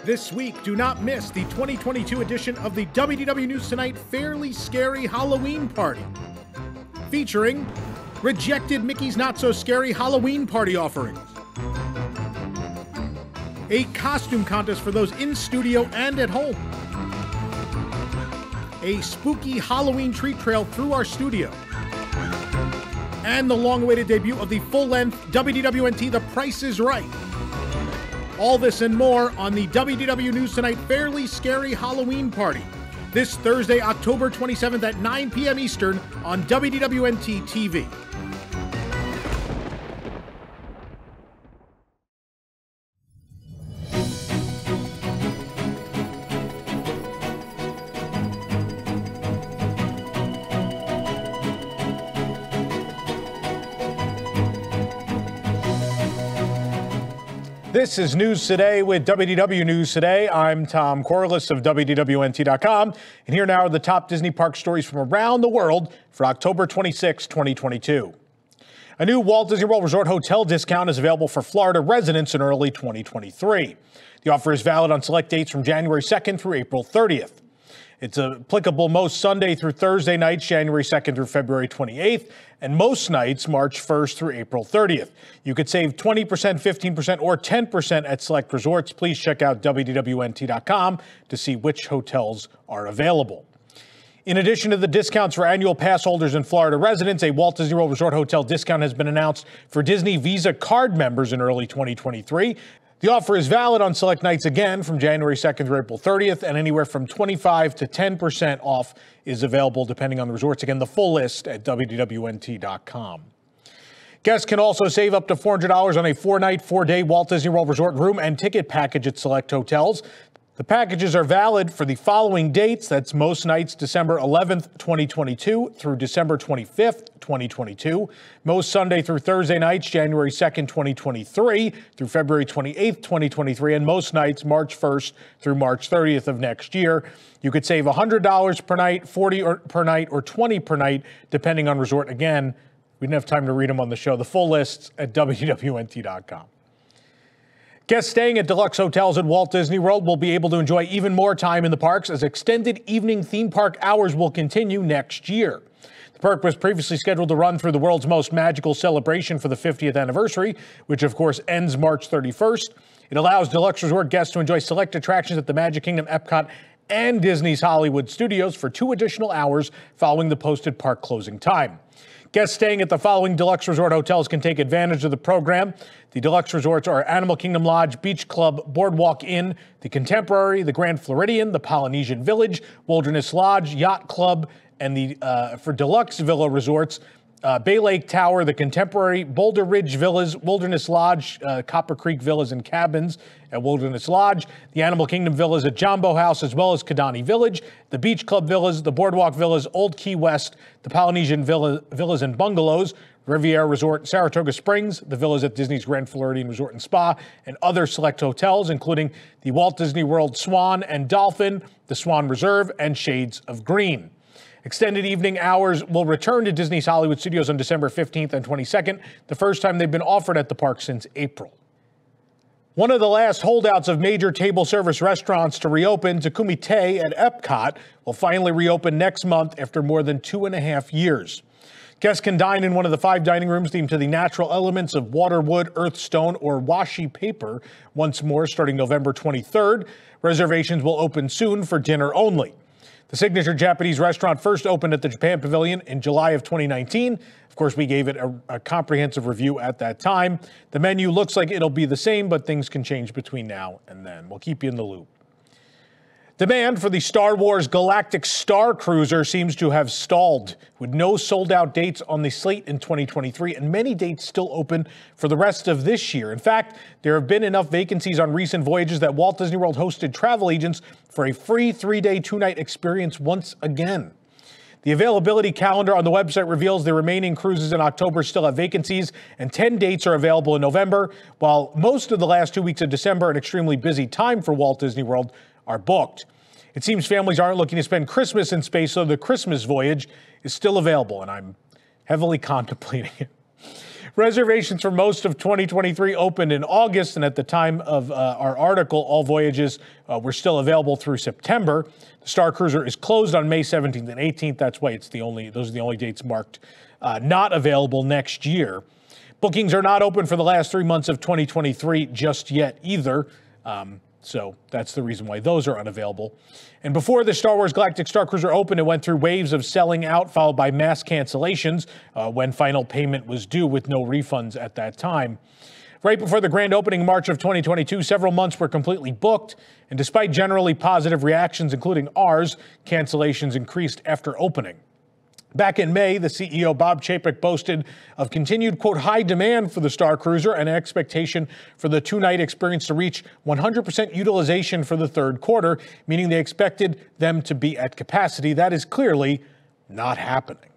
This week, do not miss the 2022 edition of the WDW News Tonight Fairly Scary Halloween Party, featuring rejected Mickey's Not So Scary Halloween Party offerings, a costume contest for those in studio and at home, a spooky Halloween treat trail through our studio, and the long-awaited debut of the full-length WDWNT The Price is Right. All this and more on the WDW News Tonight Fairly Scary Halloween Party, this Thursday, October 27th at 9 p.m. Eastern on WDWNT TV. This is News Today with WDW News Today. I'm Tom Corliss of WDWNT.com, and here now are the top Disney park stories from around the world for October 26, 2022. A new Walt Disney World Resort hotel discount is available for Florida residents in early 2023. The offer is valid on select dates from January 2nd through April 30th. It's applicable most Sunday through Thursday nights, January 2nd through February 28th, and most nights, March 1st through April 30th. You could save 20%, 15%, or 10% at select resorts. Please check out WDWNT.com to see which hotels are available. In addition to the discounts for annual pass holders and Florida residents, a Walt Disney World Resort hotel discount has been announced for Disney Visa card members in early 2023. The offer is valid on select nights again from January 2nd through April 30th, and anywhere from 25 to 10% off is available depending on the resorts. Again, the full list at WDWNT.com. Guests can also save up to $400 on a 4-night, 4-day Walt Disney World Resort room and ticket package at select hotels. The packages are valid for the following dates. That's most nights December 11th, 2022 through December 25th, 2022. Most Sunday through Thursday nights, January 2nd, 2023 through February 28th, 2023. And most nights, March 1st through March 30th of next year. You could save $100 per night, $40 per night, or $20 per night, depending on resort. Again, we didn't have time to read them on the show. The full lists at WDWNT.com. Guests staying at deluxe hotels at Walt Disney World will be able to enjoy even more time in the parks as extended evening theme park hours will continue next year. The park was previously scheduled to run through the world's most magical celebration for the 50th anniversary, which of course ends March 31st. It allows deluxe resort guests to enjoy select attractions at the Magic Kingdom, Epcot, and Disney's Hollywood Studios for 2 additional hours following the posted park closing time. Guests staying at the following deluxe resort hotels can take advantage of the program. The deluxe resorts are Animal Kingdom Lodge, Beach Club, Boardwalk Inn, the Contemporary, the Grand Floridian, the Polynesian Village, Wilderness Lodge, Yacht Club, and for deluxe villa resorts, Bay Lake Tower, the Contemporary, Boulder Ridge Villas, Wilderness Lodge, Copper Creek Villas and Cabins at Wilderness Lodge, the Animal Kingdom Villas at Jambo House, as well as Kidani Village, the Beach Club Villas, the Boardwalk Villas, Old Key West, the Polynesian Villas and Bungalows, Riviera Resort, Saratoga Springs, the villas at Disney's Grand Floridian Resort and Spa, and other select hotels, including the Walt Disney World Swan and Dolphin, the Swan Reserve, and Shades of Green. Extended evening hours will return to Disney's Hollywood Studios on December 15th and 22nd, the first time they've been offered at the park since April. One of the last holdouts of major table service restaurants to reopen, Takumi Tei at Epcot, will finally reopen next month after more than 2.5 years. Guests can dine in one of the 5 dining rooms themed to the natural elements of water, wood, earth, stone, or washi paper once more starting November 23rd. Reservations will open soon for dinner only. The signature Japanese restaurant first opened at the Japan Pavilion in July of 2019. Of course, we gave it a comprehensive review at that time. The menu looks like it'll be the same, but things can change between now and then. We'll keep you in the loop. Demand for the Star Wars Galactic Star Cruiser seems to have stalled, with no sold-out dates on the slate in 2023 and many dates still open for the rest of this year. In fact, there have been enough vacancies on recent voyages that Walt Disney World hosted travel agents for a free 3-day, 2-night experience once again. The availability calendar on the website reveals the remaining cruises in October still have vacancies, and 10 dates are available in November, while most of the last 2 weeks of December, an extremely busy time for Walt Disney World, are booked. It seems families aren't looking to spend Christmas in space, so the Christmas voyage is still available, and I'm heavily contemplating it. Reservations for most of 2023 opened in August, and at the time of our article, all voyages were still available through September. The Star Cruiser is closed on May 17th and 18th. That's why those are the only dates marked not available next year. Bookings are not open for the last 3 months of 2023 just yet either. So that's the reason why those are unavailable. And before the Star Wars Galactic Star Cruiser opened, it went through waves of selling out, followed by mass cancellations when final payment was due with no refunds at that time. Right before the grand opening in March of 2022, several months were completely booked. And despite generally positive reactions, including ours, cancellations increased after opening. Back in May, the CEO, Bob Chapek, boasted of continued, quote, high demand for the Star Cruiser and an expectation for the two-night experience to reach 100% utilization for the third quarter, meaning they expected them to be at capacity. That is clearly not happening.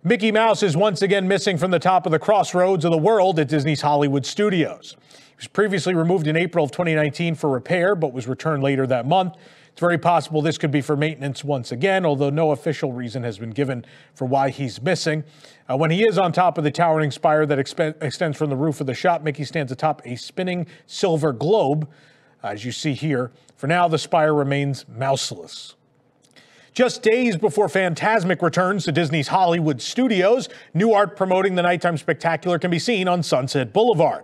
Mickey Mouse is once again missing from the top of the crossroads of the world at Disney's Hollywood Studios. He was previously removed in April of 2019 for repair, but was returned later that month. It's very possible this could be for maintenance once again, although no official reason has been given for why he's missing. When he is on top of the towering spire that extends from the roof of the shop, Mickey stands atop a spinning silver globe, as you see here. For now, the spire remains mouseless. Just days before Fantasmic returns to Disney's Hollywood Studios, new art promoting the nighttime spectacular can be seen on Sunset Boulevard.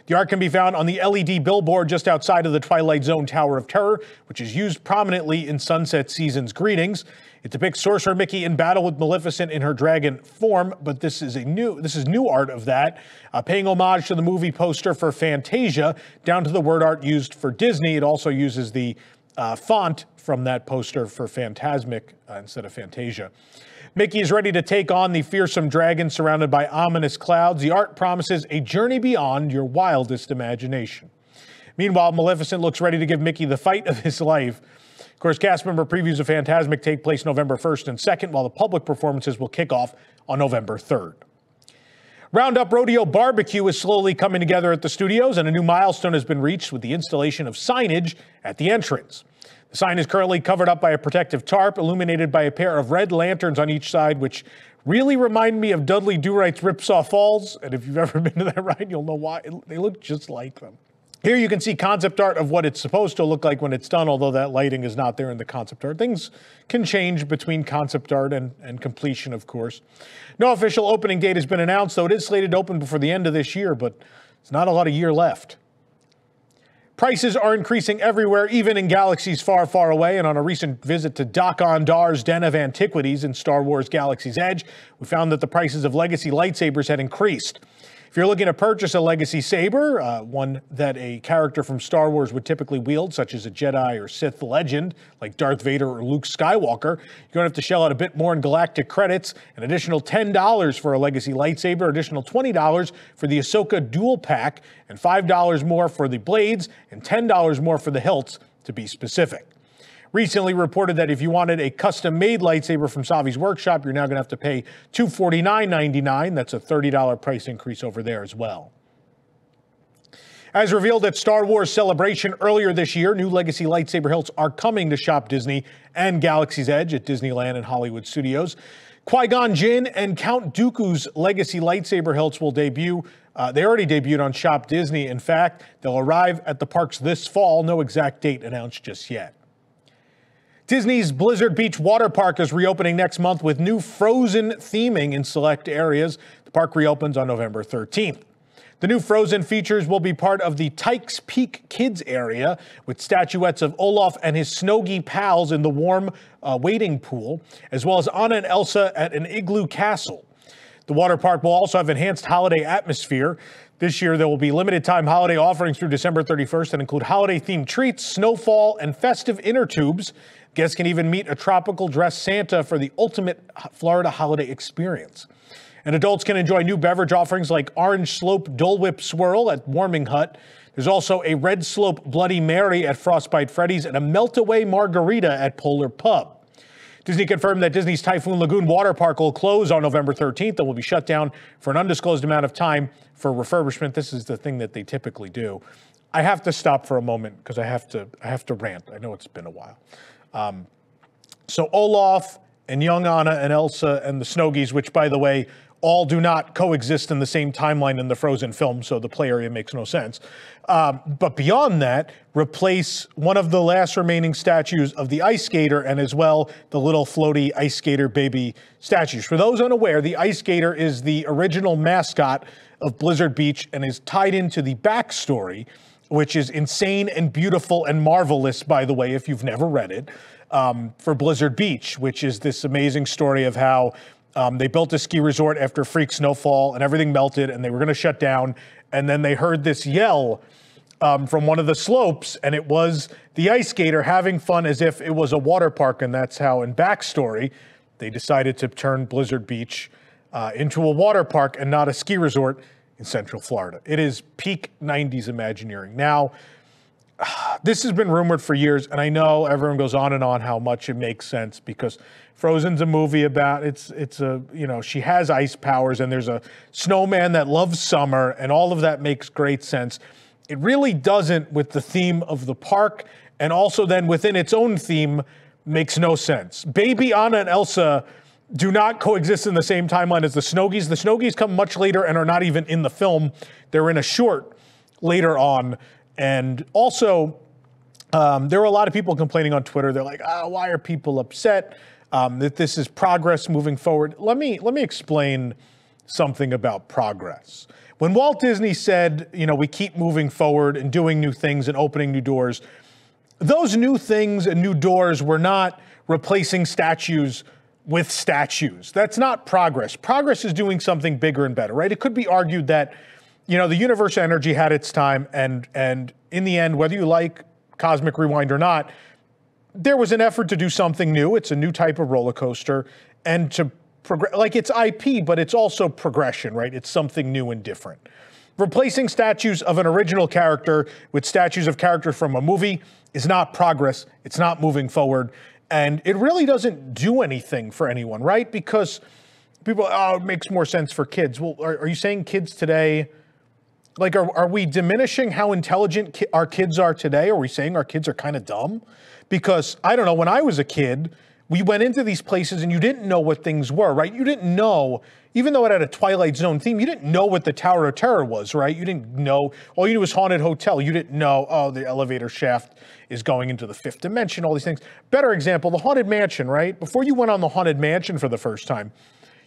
The art can be found on the LED billboard just outside of the Twilight Zone Tower of Terror, which is used prominently in Sunset Season's greetings. It depicts Sorcerer Mickey in battle with Maleficent in her dragon form, but this is new art of that, paying homage to the movie poster for Fantasia, down to the word art used for Disney. It also uses the font from that poster for Fantasmic instead of Fantasia. Mickey is ready to take on the fearsome dragon surrounded by ominous clouds. The art promises a journey beyond your wildest imagination. Meanwhile, Maleficent looks ready to give Mickey the fight of his life. Of course, cast member previews of Fantasmic take place November 1st and 2nd, while the public performances will kick off on November 3rd. Roundup Rodeo Barbecue is slowly coming together at the studios, and a new milestone has been reached with the installation of signage at the entrance. The sign is currently covered up by a protective tarp, illuminated by a pair of red lanterns on each side, which really remind me of Dudley Do-Right's Ripsaw Falls. And if you've ever been to that ride, you'll know why. They look just like them. Here you can see concept art of what it's supposed to look like when it's done, although that lighting is not there in the concept art. Things can change between concept art and completion, of course. No official opening date has been announced, though it is slated to open before the end of this year, but it's not a lot of year left. Prices are increasing everywhere, even in galaxies far, far away. And on a recent visit to Dok-Ondar's Den of Antiquities in Star Wars Galaxy's Edge, we found that the prices of legacy lightsabers had increased. If you're looking to purchase a legacy saber, one that a character from Star Wars would typically wield, such as a Jedi or Sith legend like Darth Vader or Luke Skywalker, you're going to have to shell out a bit more in galactic credits, an additional $10 for a legacy lightsaber, additional $20 for the Ahsoka dual pack, and $5 more for the blades, and $10 more for the hilts, to be specific. Recently reported that if you wanted a custom-made lightsaber from Savi's workshop, you're now going to have to pay $249.99. That's a $30 price increase over there as well. As revealed at Star Wars Celebration earlier this year, new legacy lightsaber hilts are coming to Shop Disney and Galaxy's Edge at Disneyland and Hollywood Studios. Qui-Gon Jinn and Count Dooku's legacy lightsaber hilts will debut. They already debuted on Shop Disney. In fact, they'll arrive at the parks this fall. No exact date announced just yet. Disney's Blizzard Beach Water Park is reopening next month with new Frozen theming in select areas. The park reopens on November 13th. The new Frozen features will be part of the Tykes Peak Kids area, with statuettes of Olaf and his Snogi pals in the warm wading pool, as well as Anna and Elsa at an igloo castle. The water park will also have enhanced holiday atmosphere. This year, there will be limited-time holiday offerings through December 31st that include holiday-themed treats, snowfall, and festive inner tubes. Guests can even meet a tropical dressed Santa for the ultimate Florida holiday experience. And adults can enjoy new beverage offerings like Orange Slope Dole Whip Swirl at Warming Hut. There's also a Red Slope Bloody Mary at Frostbite Freddy's and a Melt-Away Margarita at Polar Pub. Disney confirmed that Disney's Typhoon Lagoon Water Park will close on November 13th and will be shut down for an undisclosed amount of time for refurbishment. This is the thing that they typically do. I have to stop for a moment because I have to rant. I know it's been a while. So Olaf and young Anna and Elsa and the Snoggies, which, by the way, all do not coexist in the same timeline in the Frozen film, so the play area makes no sense. But beyond that, replace one of the last remaining statues of the ice skater and as well the little floaty ice skater baby statues. For those unaware, the ice skater is the original mascot of Blizzard Beach and is tied into the backstory, which is insane and beautiful and marvelous, by the way, if you've never read it, for Blizzard Beach, which is this amazing story of how they built a ski resort after freak snowfall and everything melted and they were going to shut down. And then they heard this yell from one of the slopes, and it was the ice skater having fun as if it was a water park. And that's how, in backstory, they decided to turn Blizzard Beach into a water park and not a ski resort in Central Florida. It is peak 90s Imagineering. Now, this has been rumored for years, and I know everyone goes on and on how much it makes sense because Frozen's a movie about, she has ice powers and there's a snowman that loves summer and all of that makes great sense. It really doesn't with the theme of the park, and also then within its own theme makes no sense. Baby Anna and Elsa do not coexist in the same timeline as the Snowgies. The Snowgies come much later and are not even in the film. They're in a short later on. And also, there were a lot of people complaining on Twitter. They're like, why are people upset that this is progress moving forward? Let me explain something about progress. When Walt Disney said, we keep moving forward and doing new things and opening new doors, those new things and new doors were not replacing statues with statues. That's not progress. Progress is doing something bigger and better, right? It could be argued that the universal energy had its time, and in the end, whether you like Cosmic Rewind or not, there was an effort to do something new. It's a new type of roller coaster, and to progress, like it's IP, but it's also progression, right? It's something new and different. Replacing statues of an original character with statues of characters from a movie is not progress. It's not moving forward, and it really doesn't do anything for anyone, right? Because people, it makes more sense for kids. Well, are you saying kids today? Like, are we diminishing how intelligent our kids are today? Are we saying our kids are kind of dumb? Because, I don't know, when I was a kid, we went into these places and you didn't know what things were, right? You didn't know, even though it had a Twilight Zone theme, you didn't know what the Tower of Terror was, right? You didn't know, all you knew was Haunted Hotel. You didn't know, the elevator shaft is going into the fifth dimension, all these things. Better example, the Haunted Mansion, right? Before you went on the Haunted Mansion for the first time,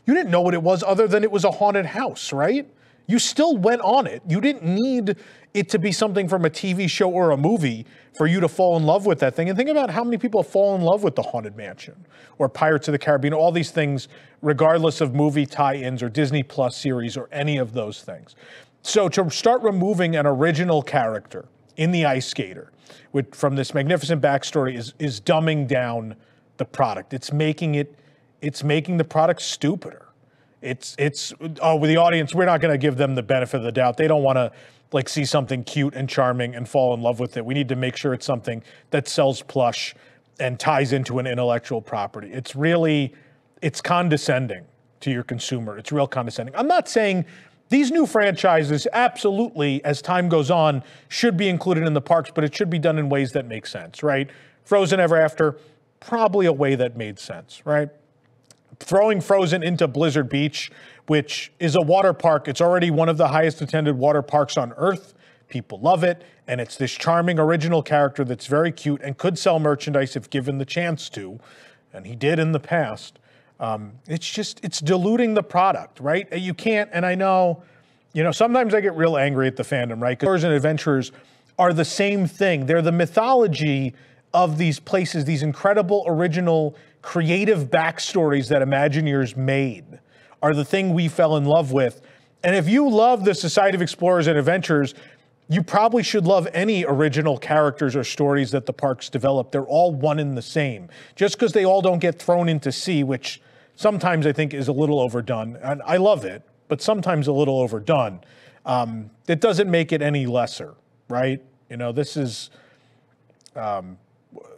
you didn't know what it was other than it was a haunted house, right? You still went on it. You didn't need it to be something from a TV show or a movie for you to fall in love with that thing. And think about how many people fall in love with the Haunted Mansion or Pirates of the Caribbean, all these things, regardless of movie tie-ins or Disney Plus series or any of those things. So to start removing an original character in the Ice Skater from this magnificent backstory is dumbing down the product. It's making the product stupider. With the audience, we're not going to give them the benefit of the doubt. They don't want to see something cute and charming and fall in love with it. We need to make sure it's something that sells plush and ties into an intellectual property. It's condescending to your consumer. It's real condescending. I'm not saying these new franchises absolutely, as time goes on, should be included in the parks, but it should be done in ways that make sense, right? Frozen Ever After, probably a way that made sense, right? Throwing Frozen into Blizzard Beach, which is a water park. It's already one of the highest attended water parks on Earth. People love it. And it's this charming original character that's very cute and could sell merchandise if given the chance to. And he did in the past. It's diluting the product, right? You can't, and I know, sometimes I get real angry at the fandom, right? Because and adventurers are the same thing. They're the mythology of these places, these incredible, original, creative backstories that Imagineers made are the thing we fell in love with. And if you love the Society of Explorers and Adventurers, you probably should love any original characters or stories that the parks develop. They're all one and the same. Just because they all don't get thrown into sea, which sometimes I think is a little overdone. And I love it, but sometimes a little overdone. It doesn't make it any lesser, right? This is...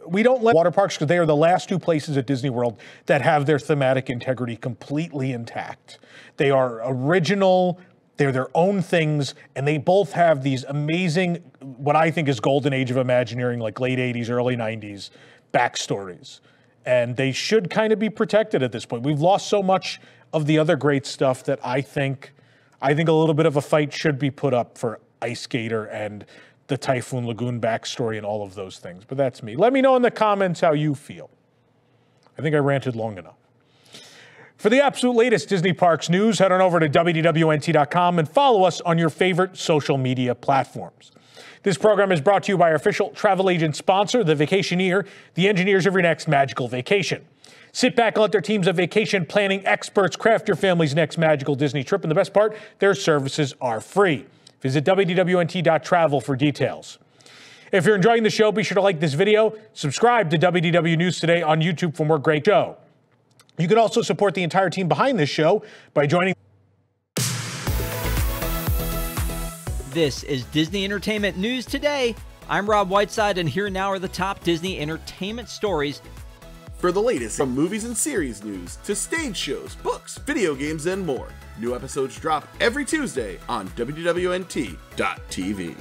we don't let water parks because they are the last two places at Disney World that have their thematic integrity completely intact. They are original, they're their own things, and they both have these amazing, what I think is golden age of Imagineering, like late 80s, early 90s, backstories. And they should kind of be protected at this point. We've lost so much of the other great stuff that I think a little bit of a fight should be put up for Ice Skater and the Typhoon Lagoon backstory and all of those things. But that's me. Let me know in the comments how you feel. I think I ranted long enough. For the absolute latest Disney Parks news, head on over to WDWNT.com and follow us on your favorite social media platforms. This program is brought to you by our official travel agent sponsor, The Vacationeer, the engineers of your next magical vacation. Sit back and let their teams of vacation planning experts craft your family's next magical Disney trip. And the best part, their services are free. Visit WDWNT.travel for details. If you're enjoying the show, be sure to like this video, subscribe to WDW News Today on YouTube for more great show. You can also support the entire team behind this show by joining. This is Disney Entertainment News Today. I'm Rob Whiteside, and here now are the top Disney entertainment stories. For the latest from movies and series news to stage shows, books, video games, and more, new episodes drop every Tuesday on WDWNT.tv.